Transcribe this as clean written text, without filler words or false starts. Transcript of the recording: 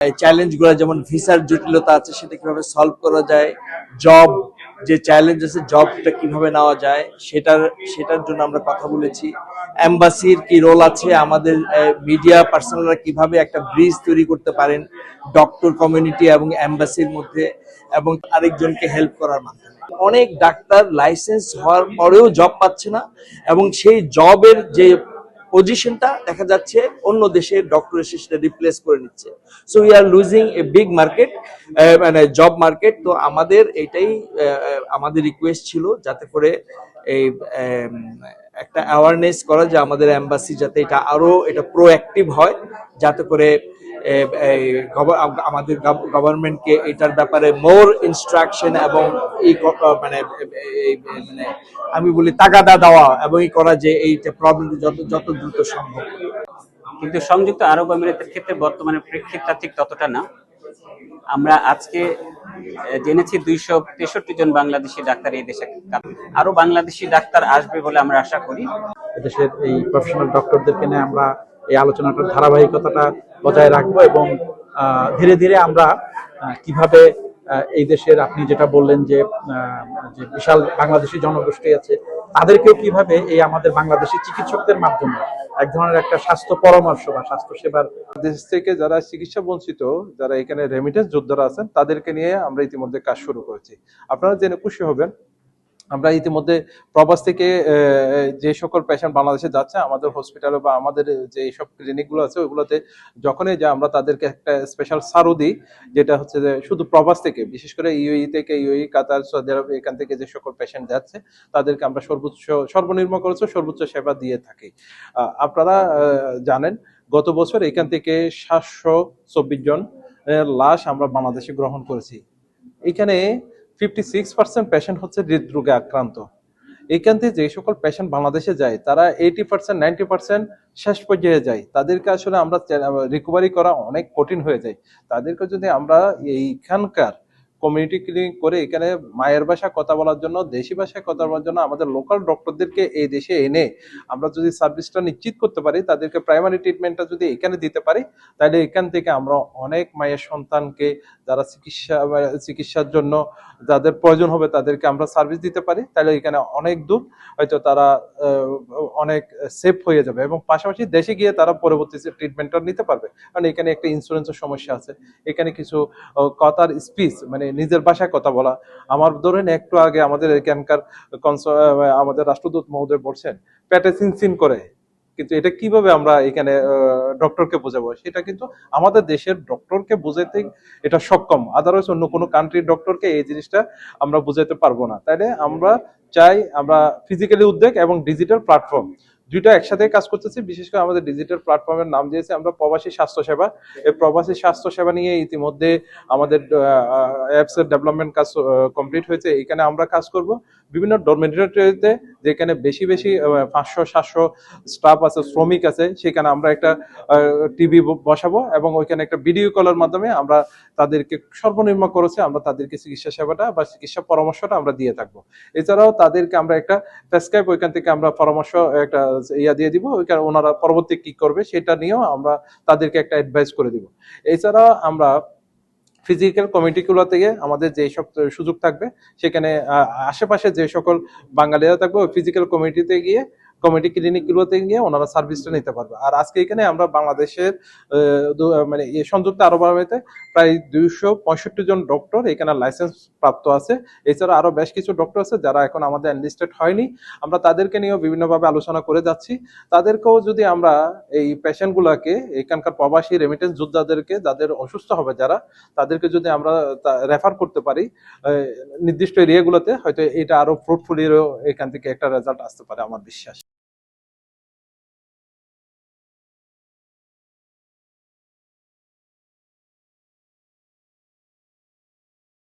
চ্যালেঞ্জগুলো, যেমন ভিসার জটিলতা আছে সেটা কিভাবে সলভ করা যায়, জব যে চ্যালেঞ্জ আছে জবটা কিভাবে নেওয়া যায় সেটার জন্য আমরা কথা বলেছি। এম্বাসির কি রোল আছে, আমাদের মিডিয়া পার্সোনালরা কিভাবে একটা ব্রিজ তৈরি করতে পারেন ডক্টর কমিউনিটি এবং এম্বাসির মধ্যে, এবং আরেকজনকে হেল্প করার মাধ্যমে। অনেক ডাক্তার লাইসেন্স হওয়ার পরেও জব পাচ্ছে না, এবং সেই জবের যে পজিশনটা দেখা যাচ্ছে অন্য দেশের ডক্টর এসে সেটা রিপ্লেস করে নিচ্ছে। So we are losing a big market, মানে জব মার্কেট। তো আমাদের এটাই আমাদের রিকোয়েস্ট ছিল, যাতে করে এই একটা অ্যাওয়ারনেস করা, যে আমাদের এম্বাসি যাতে এটা প্রোঅ্যাক্টিভ হয়, যাতে করে আমাদের গভর্নমেন্টকে এটার ব্যাপারে মোর ইনস্ট্রাকশন এবং মানে মানে আমি বলি তাগাদা দেওয়া এবং করা, যে এইটা প্রবলেম যত দ্রুত সম্ভব। কিন্তু সংযুক্ত আরব আমিরাতের ক্ষেত্রে বর্তমানে প্রেক্ষিতটা ঠিক ততটা না। আমরা আজকে জেনেছি 263 জন বাংলাদেশি ডাক্তার এই দেশে, আরো বাংলাদেশি ডাক্তার আসবে বলে আমরা আশা করি। দেশের এই প্রফেশনাল ডক্টরদেরকে নিয়ে আমরা এই আলোচনাটার ধারাবাহিকতাটা বজায় রাখবো, এবং ধীরে ধীরে আমরা কিভাবে এই দেশের, আপনি যেটা বললেন যে বিশাল বাংলাদেশি জনগোষ্ঠী আছে, তাদেরকেও কিভাবে এই আমাদের বাংলাদেশি চিকিৎসকদের মাধ্যমে এক ধরনের একটা স্বাস্থ্য পরামর্শ বা স্বাস্থ্য সেবার, দেশ থেকে যারা চিকিৎসা বঞ্চিত, যারা এখানে রেমিটেন্স যোদ্ধারা আছেন, তাদেরকে নিয়ে আমরা ইতিমধ্যে কাজ শুরু করেছি। আপনারা জেনে খুশি হবেন, আমরা ইতিমধ্যে প্রবাস থেকে যে সকল পেশেন্ট বাংলাদেশে যাচ্ছে আমাদের হসপিটালে বা আমাদের যে সব ক্লিনিকগুলো আছে ওইগুলোতে যখনই যে আমরা তাদেরকে একটা স্পেশাল সারও দিই, যেটা হচ্ছে যে শুধু প্রবাস থেকে, বিশেষ করে ইউএই থেকে, ইউএই, কাতার, সৌদি আরব, এখান থেকে যে সকল পেশেন্ট যাচ্ছে তাদেরকে আমরা সর্বনিম্ন খরচে সর্বোচ্চ সেবা দিয়ে থাকি। আপনারা জানেন গত বছর এখান থেকে 724 জন লাশ আমরা বাংলাদেশে গ্রহণ করেছি। এখানে 56% পেশেন্ট হচ্ছে হৃদরোগে আক্রান্ত। এখান থেকে যে সকল পেশেন্ট বাংলাদেশে যায় তারা 80% 90% শেষ পর্যায়ে যায়, তাদেরকে আসলে আমরা রিকভারি করা অনেক কঠিন হয়ে যায়। তাদেরকে যদি আমরা এইখানকার কমিউনিটি ক্লিনিক করে এখানে মায়ের ভাষায় কথা বলার জন্য, দেশি ভাষায় কথা বলার জন্য আমাদের লোকাল ডক্টরদেরকে এই দেশে এনে আমরা যদি সার্ভিসটা নিশ্চিত করতে পারি, তাদেরকে প্রাইমারি ট্রিটমেন্টটা যদি এখানে দিতে পারি, তাহলে এখান থেকে আমরা অনেক মায়ের সন্তানকে যারা চিকিৎসার জন্য যাদের প্রয়োজন হবে তাদেরকে আমরা সার্ভিস দিতে পারি, তাহলে এখানে অনেক দূর হয়তো তারা অনেক সেফ হয়ে যাবে, এবং পাশাপাশি দেশে গিয়ে তারা পরবর্তী ট্রিটমেন্টটা নিতে পারবে। কারণ এখানে একটা ইন্স্যুরেন্সের সমস্যা আছে, এখানে কিছু কথার স্পিচ, মানে নিজের ভাষায় কথা বলা। আমার ধরেন একটু আগে আমাদের এখানকার আমাদের রাষ্ট্রদূত মহোদয় বলছেন পেটে সিনসিন করে, কিন্তু এটা কিভাবে আমরা এখানে ডক্টরকে বোঝাবো, সেটা কিন্তু আমাদের দেশের ডক্টরকে বোঝাতে এটা সক্ষম, আদারওয়াইজ অন্য কোনো কান্ট্রির ডক্টরকে এই জিনিসটা আমরা বোঝাতে পারবো না। তাইলে আমরা চাই আমরা ফিজিক্যালি উদ্যোগ এবং ডিজিটাল প্ল্যাটফর্ম দুইটা একসাথে কাজ করতেছি। বিশেষ করে আমাদের ডিজিটাল প্ল্যাটফর্মের নাম দিয়েছি আমরা প্রবাসী স্বাস্থ্য সেবা। এই প্রবাসী স্বাস্থ্য সেবা নিয়ে ইতিমধ্যে আমাদের অ্যাপস এর ডেভেলপমেন্ট কাজ কমপ্লিট হয়েছে। এখানে আমরা কাজ করব বিভিন্ন ডরমিটরিতে, যেখানে বেশি 500-700 স্টাফ আছে, শ্রমিক আছে, সেখানে আমরা একটা টিভি বসাবো এবং ওইখানে একটা ভিডিও কলের মাধ্যমে আমরা তাদেরকে সর্বনিম্ন খরচে আমরা তাদেরকে চিকিৎসা সেবাটা বা চিকিৎসা পরামর্শটা আমরা দিয়ে থাকবো। এছাড়াও তাদেরকে আমরা একটা প্রেসক্রাইব, ওইখান থেকে আমরা পরামর্শ একটা দিয়ে দিব, ওইখানে ওনারা পরবর্তী কি করবে সেটা নিয়েও আমরা তাদেরকে একটা অ্যাডভাইস করে দিব। এছাড়া আমরা ফিজিক্যাল কমিটিগুলো থেকে আমাদের যে সব সুযোগ থাকবে, সেখানে আশেপাশে যে সকল বাঙালিরা থাকবে ওই ফিজিক্যাল কমিটিতে গিয়ে, কমিটি ক্লিনিকগুলোতে গিয়ে ওনারা সার্ভিসটা নিতে পারবে। আর আজকে এখানে আমরা বাংলাদেশের মানে সংযুক্ত আরব আমিরাতে প্রায় 265 জন ডক্টর এখানে লাইসেন্স প্রাপ্ত আছে। এছাড়া আরো বেশ কিছু ডক্টর আছে যারা এখন আমাদের এনলিস্টেড হয়নি, আমরা তাদেরকে নিয়েও বিভিন্নভাবে আলোচনা করে যাচ্ছি। তাদেরকেও যদি আমরা এই পেশেন্টগুলোকে, এখানকার প্রবাসী রেমিটেন্স যোদ্ধাদেরকে, যাদের অসুস্থ হবে যারা, তাদেরকে যদি আমরা রেফার করতে পারি নির্দিষ্ট এরিয়াগুলোতে, হয়তো এটা আরো ফ্রুটফুলিরও এখান থেকে একটা রেজাল্ট আসতে পারে আমার বিশ্বাস।